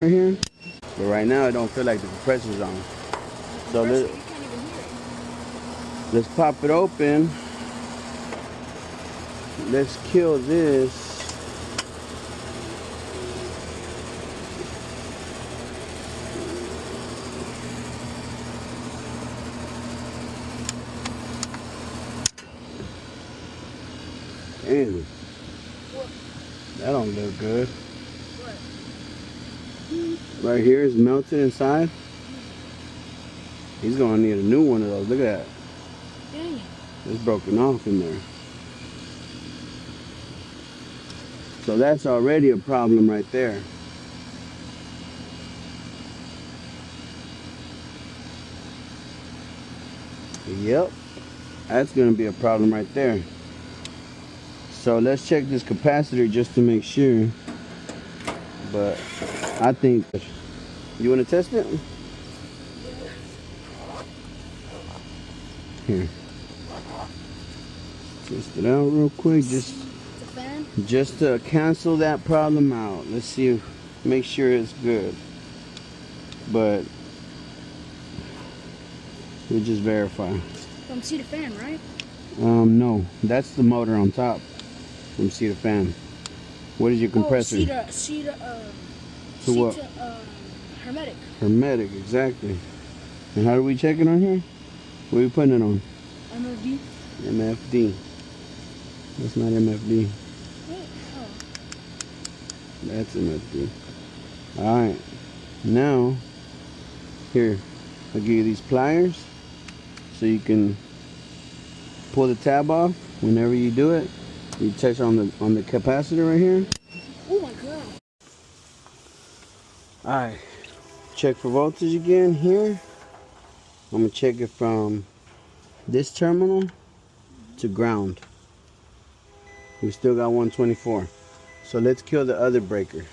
right here, but right now I don't feel like the compressor's on. So let's pop it open. Let's kill this. Damn, that don't look good. Right here is melted inside. He's gonna need a new one of those. Look at that. Dang. It's broken off in there. So that's already a problem right there. Yep, that's gonna be a problem right there. So let's check this capacitor just to make sure. But I think, you wanna test it? Here. Test it out real quick, just to cancel that problem out. Let's see, make sure it's good. But we'll just verify. From sea to fan, right? No, that's the motor on top from sea to fan. What is your compressor? Sea to what? Hermetic. Hermetic, exactly. And how do we check it on here? What are we putting it on? MFD. MFD. That's not MFD. Oh. That's MFD. Alright. Now, here, I'll give you these pliers so you can pull the tab off whenever you do it. You touch on the capacitor right here. Oh my god. Alright. Check for voltage again here. I'm gonna check it from this terminal to ground. We still got 124. So let's kill the other breaker.